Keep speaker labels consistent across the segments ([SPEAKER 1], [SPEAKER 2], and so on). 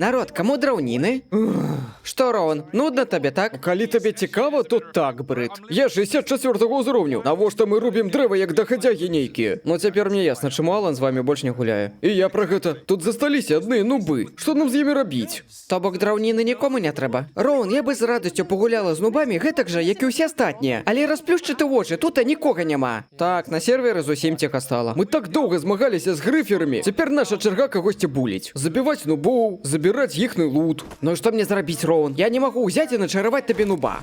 [SPEAKER 1] Народ, кому драўніны? Што, Роун, нудна табе, так?
[SPEAKER 2] Калі табе цікава, то так, Брыт. Я 64-го ўзроўню. Навошта мы рубім дрэва, як дахадзягі нейкія? Ну цяпер мне ясна, чаму Алан з вами больш не гуляе. І я пра гэта. Тут засталіся адныя нубы. Што нам з імі рабіць?
[SPEAKER 1] То бок драўніны нікому не трэба. Роун, я бы з радасцю пагуляла з нубамі гэтак жа, як і ўсе астатнія. Але расплюшчыты вочы, тут нікога няма. Так, на серверы зусім ціха стала.
[SPEAKER 2] Мы так доўга змагаліся з грыферамі. Цяпер наша чарга кагосьці буліць. Забіваць нубоў, забіраць іхны лут.
[SPEAKER 1] Ну і што мне зрабіць, Роун? Я не магу ўзяць і начараваць табе нуба.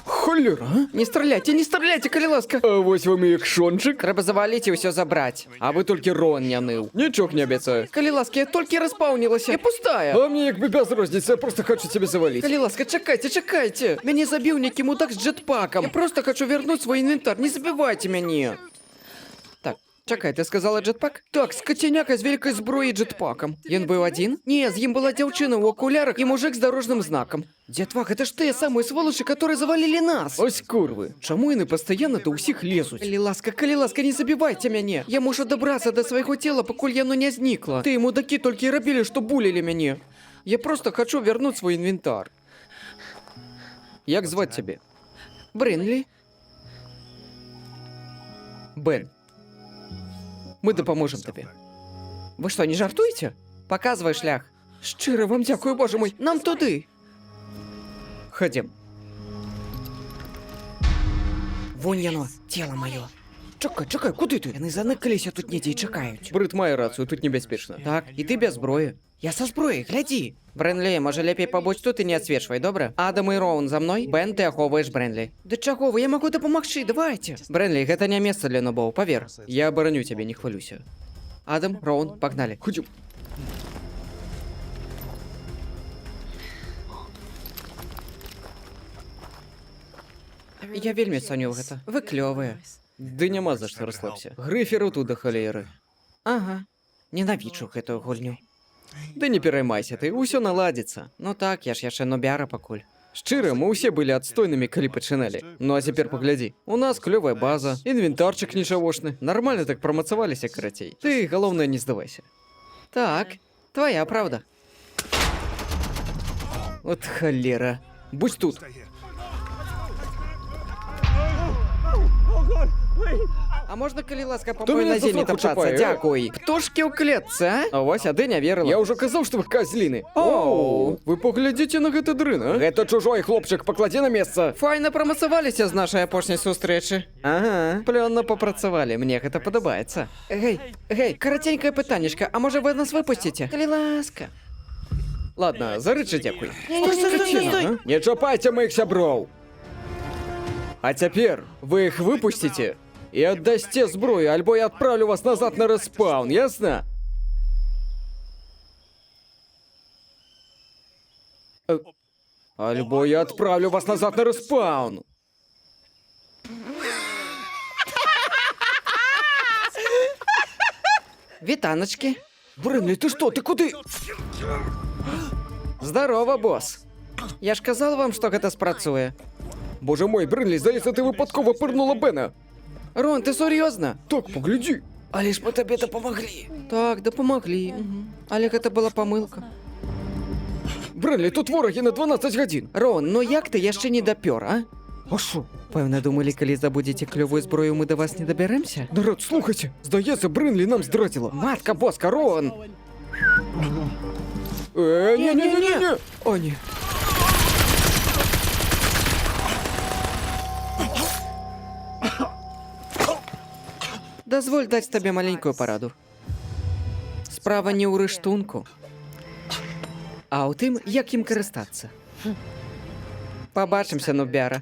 [SPEAKER 2] Холера.
[SPEAKER 1] Не страляйте, калі ласка.
[SPEAKER 2] А вось вам і экшончык.
[SPEAKER 1] Трэба заваліць і ўсё забраць.
[SPEAKER 2] А вы толькі Роун не ныў. Нічога не абяцаю.
[SPEAKER 1] Калі ласка, я толькі распаўнілася. Я пустая.
[SPEAKER 2] А мне як бы без розніцы, я просто хочу цябе заваліць.
[SPEAKER 1] Калі ласка, чакайце. Мяне забіў нейкі мудак з джетпакам. Я просто хочу вернуть свой інвентар. Не забівайце мяне. Так, чакай, ты сказала джетпак? Так, скацяняка з вялікай зброі джетпакам. Ён быў адзін? Не, з ім была дзяўчына ў акулярах і мужик з дарожным знакам. Дзетвак, это ж тыя самыя сволочы, которые завалілі нас.
[SPEAKER 2] Ось курвы. Чаму яны пастаянна да ўсіх лезуць?
[SPEAKER 1] Калі ласка, не забівайце мяне. Я мушу дабрацца да свайго цела, пакуль яно не знікла. Ты мудакі толькі рабілі, што булілі мяне. Я просто хочу вернуть свой інвентар.
[SPEAKER 2] Як зваць цябе?
[SPEAKER 1] Брынлі.
[SPEAKER 2] Бен.
[SPEAKER 1] Мы дапаможам табе. Вы што, не жартуеце? Паказвай шлях. Шчыра вам дзякую, боже мой, нам туды.
[SPEAKER 2] Хадзем.
[SPEAKER 1] Вон яно, цела маё. Чакай, куды ты? Яны заныкаліся тут недзе і чакаюць.
[SPEAKER 2] Брыт мае рацыю, тут небяспечна.
[SPEAKER 1] Так, і ты без зброі. Я са зброі, глядзі. Брэнлі, можа лепей пабудзь тут і не адсвечвай, добра? Адам і Роун за мной, Бен, ты ахоўваеш Брэнлі. Да чаго вы, я магу дапамагчы, давайце. Брэнлі, гэта не месца для нубоў, павер.
[SPEAKER 2] Я абараню цябе, не хвалюйся.
[SPEAKER 1] Адам, Роун, пагналі.
[SPEAKER 2] Худзю.
[SPEAKER 1] Я вельмі цаню гэта. Вы клёвыя.
[SPEAKER 2] Ды няма за што расслабся. Грыферу тут да халеры.
[SPEAKER 1] Ага. Ненавіджу гэтую гульню.
[SPEAKER 2] Ды не пераймайся ты, усё наладзіцца.
[SPEAKER 1] Ну так, я ж яшчэ нубяра пакуль.
[SPEAKER 2] Шчыра, мы ўсе былі адстойнымі, калі пачыналі. Ну а цяпер паглядзі. У нас клёвая база, інвентарчык нічавошны. Нармальна так прамацаваліся, карацей. Ты, галоўнае, не здавайся.
[SPEAKER 1] Так, твоя правда.
[SPEAKER 2] От халера. Будь тут.
[SPEAKER 1] А можна, калі ласка, па
[SPEAKER 2] Хто
[SPEAKER 1] мой
[SPEAKER 2] мяне
[SPEAKER 1] назе не
[SPEAKER 2] за сраку
[SPEAKER 1] тапчацца?
[SPEAKER 2] чапае, а?
[SPEAKER 1] Дзякуй. Птушкі ў клетцы, а?
[SPEAKER 2] А вось, а ты не верыла. Я ўжо казаў, што вы казліны.
[SPEAKER 1] Оу.
[SPEAKER 2] Вы паглядзіце на гэты дрын, а? Гэта чужой хлопчык, пакладзі на месца.
[SPEAKER 1] Файна прамацаваліся з нашай апошняй сустрэчы.
[SPEAKER 2] Ага.
[SPEAKER 1] Плённа папрацавалі, мне гэта падабаецца. Гэй, караценькае пытаннечка, а можа вы нас выпусціце? Калі ласка.
[SPEAKER 2] Ладно, за рэчы дзякуй.
[SPEAKER 1] Стой.
[SPEAKER 2] Не чапайце маіх сяброў. А цяпер вы іх выпусціце і аддасце зброю, альбо я адпраўлю вас назад на рэспаун, ясна? Альбо я адпраўлю вас назад на рэспаун.
[SPEAKER 1] Вітаначкі.
[SPEAKER 2] Брэнлі, ты што, ты куды?
[SPEAKER 1] Здарова, босс. Я ж казал вам, што гэта спрацуе.
[SPEAKER 2] Боже мой, Брэнлі, здаецца, ты выпадкова пырнула Бена.
[SPEAKER 1] Рон, ты сур'ёзна?
[SPEAKER 2] Так, паглядзі.
[SPEAKER 1] Але ж мы табе дапамаглі. Так, дапамаглі. Але гэта была памылка.
[SPEAKER 2] Брэнлі, тут ворагі на 12 гадзін.
[SPEAKER 1] Рон, ну як ты яшчэ не дапёр, а?
[SPEAKER 2] А шо?
[SPEAKER 1] Пэўна, думалі, калі здабудзеце клёвую зброю, мы да вас не дабярэмся?
[SPEAKER 2] Народ, слухайце, здаецца, Брэнлі нам здрадзіла.
[SPEAKER 1] Матка боска, Рон!
[SPEAKER 2] Не.
[SPEAKER 1] О, не. Дазволь даць табе маленькую параду. Справа не ў рыштунку, а ў тым, як ім карыстацца. Пабачымся, нубяра.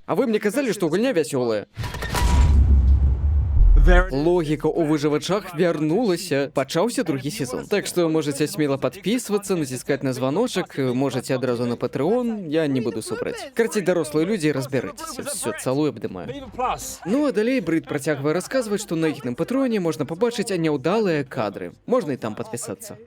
[SPEAKER 2] А вы мне казалі, што гульня вясёлая. Логіка ў выжывачах вярнулася. Пачаўся другі сезон. Так што можаце смела падпісвацца, націскаць на званочак, можаце адразу на Patreon, я не буду супраць. Карацей, дарослыя людзі, разбярыцеся. Всё, цалую, абдымаю. Ну, а далей Брыт працягвае расказваць, што на іхным Патрэоне можна пабачыць няўдалыя кадры. Можна і там падпісацца.